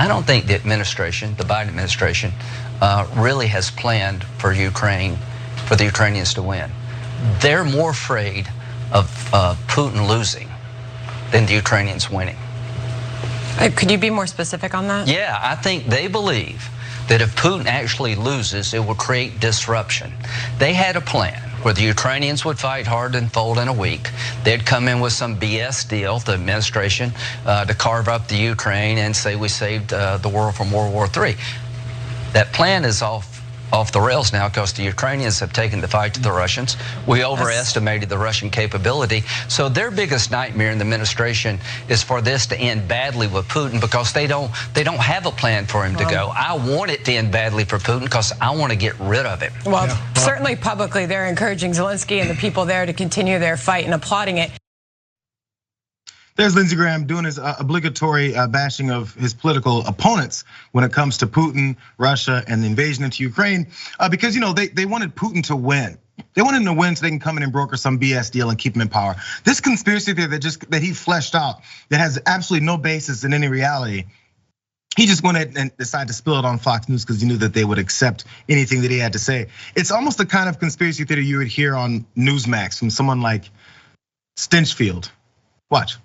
I don't think the administration, the Biden administration, really has planned for Ukraine, for the Ukrainians to win. They're more afraid of Putin losing than the Ukrainians winning. Could you be more specific on that? Yeah, I think they believe that if Putin actually loses, it will create disruption. They had a plan where the Ukrainians would fight hard and fold in a week. They'd come in with some BS deal, the administration, to carve up the Ukraine and say we saved the world from World War III. That plan is off the rails now because the Ukrainians have taken the fight to the Russians. We overestimated the Russian capability. So their biggest nightmare in the administration is for this to end badly with Putin because they don't have a plan for him to go. I want it to end badly for Putin because I want to get rid of him. Well, certainly publicly they're encouraging Zelensky and the people there to continue their fight and applauding it. There's Lindsey Graham doing his obligatory bashing of his political opponents when it comes to Putin, Russia, and the invasion into Ukraine, because they wanted Putin to win. They wanted him to win so they can come in and broker some BS deal and keep him in power. This conspiracy theory that he fleshed out that has absolutely no basis in any reality. He just went ahead and decided to spill it on Fox News because he knew that they would accept anything that he had to say. It's almost the kind of conspiracy theory you would hear on Newsmax from someone like Stinchfield. Watch.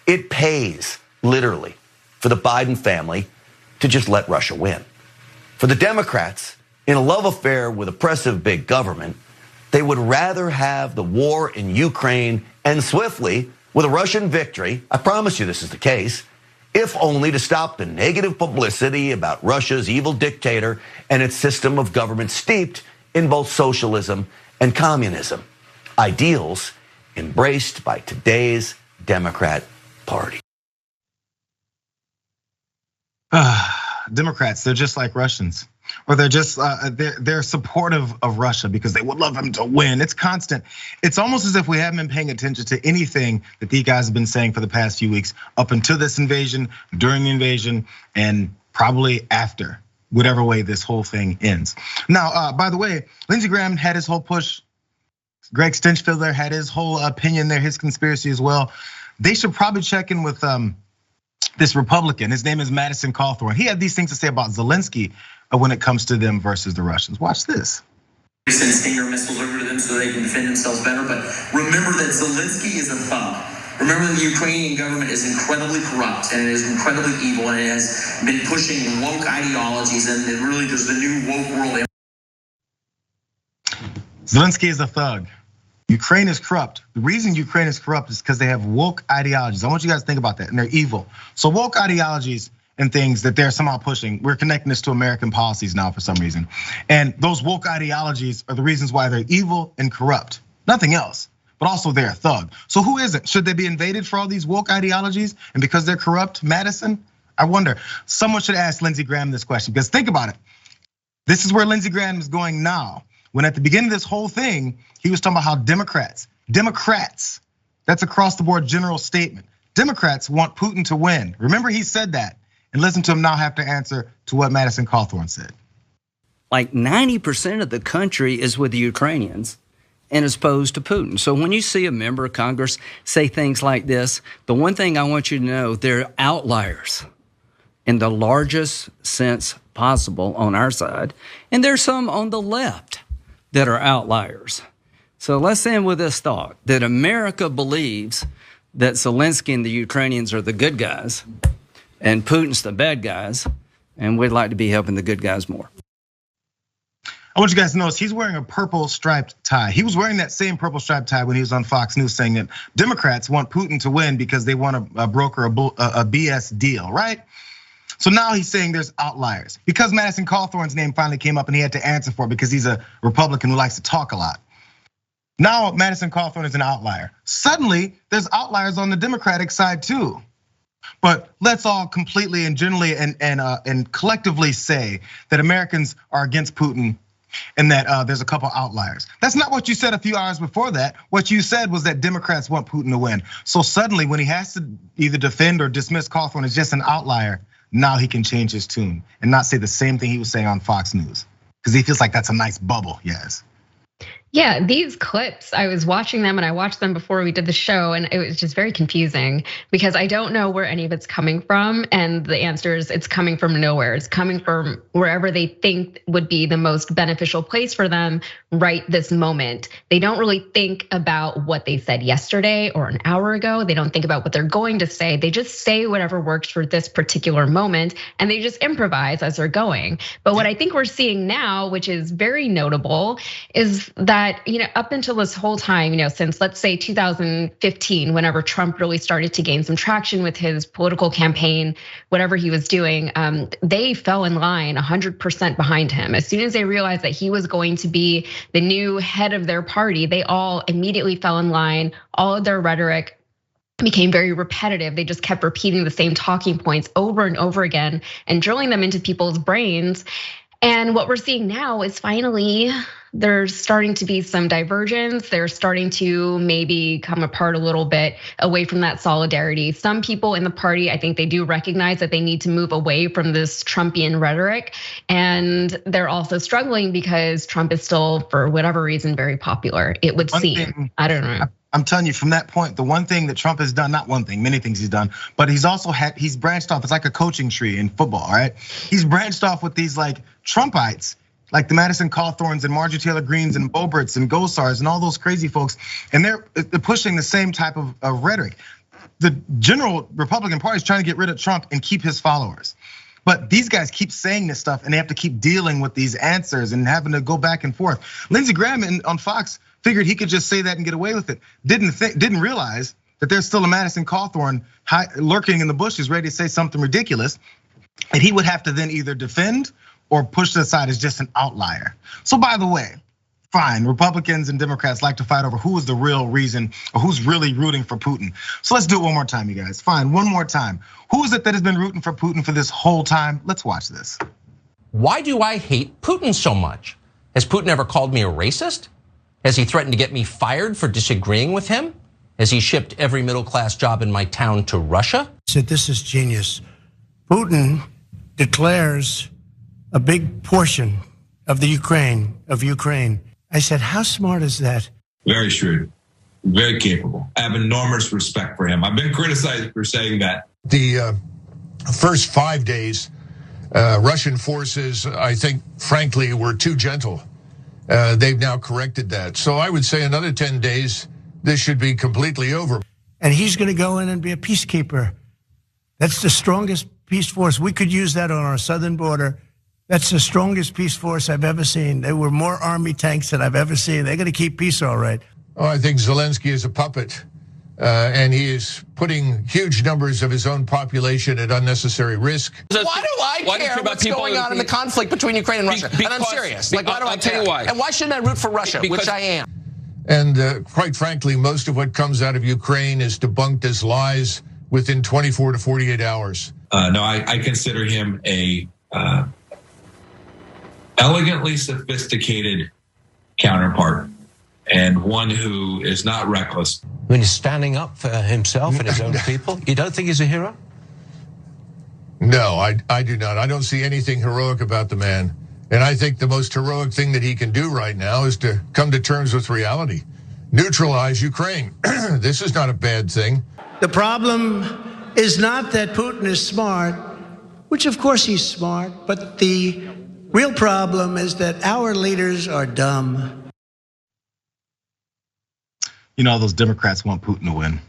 It pays, literally, for the Biden family to just let Russia win. For the Democrats, in a love affair with oppressive big government, they would rather have the war in Ukraine end swiftly with a Russian victory. I promise you this is the case, if only to stop the negative publicity about Russia's evil dictator and its system of government steeped in both socialism and communism, ideals embraced by today's Democrat Party. Democrats, they're just like Russians, or they're just they're supportive of Russia because they would love him to win. It's constant. It's almost as if we haven't been paying attention to anything that these guys have been saying for the past few weeks, up until this invasion, during the invasion, and probably after, whatever way this whole thing ends. Now, by the way, Lindsey Graham had his whole push. Greg Stinchfield there had his whole opinion there, his conspiracy as well. They should probably check in with this Republican. His name is Madison Cawthorn. He had these things to say about Zelensky when it comes to them versus the Russians. Watch this. We send Stinger missiles over to them so they can defend themselves better. But remember that Zelensky is a thug. Remember that the Ukrainian government is incredibly corrupt and it is incredibly evil and it has been pushing woke ideologies and it really there's the new woke world. Zelensky is a thug. Ukraine is corrupt. The reason Ukraine is corrupt is because they have woke ideologies. I want you guys to think about that, and they're evil. So woke ideologies and things that they're somehow pushing, we're connecting this to American policies now for some reason. And those woke ideologies are the reasons why they're evil and corrupt. Nothing else, but also they're a thug. So who isn't? Should they be invaded for all these woke ideologies? And because they're corrupt, Madison? I wonder. Someone should ask Lindsey Graham this question, because think about it. This is where Lindsey Graham is going now. When at the beginning of this whole thing, he was talking about how Democrats, that's across the board general statement. Democrats want Putin to win. Remember he said that, and listen to him now have to answer to what Madison Cawthorn said. Like 90% of the country is with the Ukrainians and is opposed to Putin. So when you see a member of Congress say things like this, the one thing I want you to know, they're outliers in the largest sense possible on our side. And there's some on the left that are outliers. So let's end with this thought, that America believes that Zelensky and the Ukrainians are the good guys and Putin's the bad guys, and we'd like to be helping the good guys more. I want you guys to notice he's wearing a purple striped tie. He was wearing that same purple striped tie when he was on Fox News saying that Democrats want Putin to win because they want to broker a BS deal, right? So now he's saying there's outliers. Because Madison Cawthorn's name finally came up and he had to answer for it because he's a Republican who likes to talk a lot. Now Madison Cawthorn is an outlier. Suddenly there's outliers on the Democratic side too. But let's all completely and generally and collectively say that Americans are against Putin and that there's a couple outliers. That's not what you said a few hours before that. What you said was that Democrats want Putin to win. So suddenly when he has to either defend or dismiss Cawthorn as just an outlier, now he can change his tune and not say the same thing he was saying on Fox News. Because he feels like that's a nice bubble, yes. Yeah, these clips, I was watching them and I watched them before we did the show, and it was just very confusing because I don't know where any of it's coming from. And the answer is it's coming from nowhere. It's coming from wherever they think would be the most beneficial place for them right this moment. They don't really think about what they said yesterday or an hour ago. They don't think about what they're going to say. They just say whatever works for this particular moment, and they just improvise as they're going. But what I think we're seeing now, which is very notable, is that up until this whole time, since let's say 2015, whenever Trump really started to gain some traction with his political campaign, whatever he was doing, they fell in line 100% behind him. As soon as they realized that he was going to be the new head of their party, they all immediately fell in line. All of their rhetoric became very repetitive. They just kept repeating the same talking points over and over again and drilling them into people's brains. And what we're seeing now is finally there's starting to be some divergence. They're starting to maybe come apart a little bit away from that solidarity. Some people in the party, I think they do recognize that they need to move away from this Trumpian rhetoric. And they're also struggling because Trump is still, for whatever reason, very popular, it would seem. I don't know. I'm telling you from that point, the one thing that Trump has done, not one thing, many things he's done, but he's also he's branched off. It's like a coaching tree in football, right? He's branched off with these like Trumpites, like the Madison Cawthorns and Marjorie Taylor Greens and Boeberts and Gosars and all those crazy folks. And they're pushing the same type of rhetoric. The general Republican Party is trying to get rid of Trump and keep his followers. But these guys keep saying this stuff and they have to keep dealing with these answers and having to go back and forth. Lindsey Graham on Fox figured he could just say that and get away with it. Didn't realize that there's still a Madison Cawthorn lurking in the bushes ready to say something ridiculous. And he would have to then either defend or push it aside as just an outlier. So by the way, fine, Republicans and Democrats like to fight over who is the real reason or who's really rooting for Putin. So let's do it one more time, you guys. Fine, one more time. Who is it that has been rooting for Putin for this whole time? Let's watch this. Why do I hate Putin so much? Has Putin ever called me a racist? Has he threatened to get me fired for disagreeing with him? Has he shipped every middle-class job in my town to Russia? Said this is genius. Putin declares a big portion of the Ukraine. I said, how smart is that? Very shrewd, very capable. I have enormous respect for him. I've been criticized for saying that. The first 5 days, Russian forces, I think, frankly, were too gentle. They've now corrected that. So I would say another 10 days, this should be completely over. And he's going to go in and be a peacekeeper. That's the strongest peace force. We could use that on our southern border. That's the strongest peace force I've ever seen. There were more army tanks than I've ever seen. They're going to keep peace all right. Oh, I think Zelensky is a puppet. And he is putting huge numbers of his own population at unnecessary risk. Why do I care what's going on in the conflict between Ukraine and Russia? And I'm serious. Like, why do I care? And why shouldn't I root for Russia, which I am? And quite frankly, most of what comes out of Ukraine is debunked as lies within 24 to 48 hours. No, I consider him a elegantly sophisticated counterpart and one who is not reckless. When he's standing up for himself and his own people, you don't think he's a hero? No, I do not. I don't see anything heroic about the man. And I think the most heroic thing that he can do right now is to come to terms with reality. Neutralize Ukraine. This is not a bad thing. The problem is not that Putin is smart, which of course he's smart, but the real problem is that our leaders are dumb. All those Democrats want Putin to win.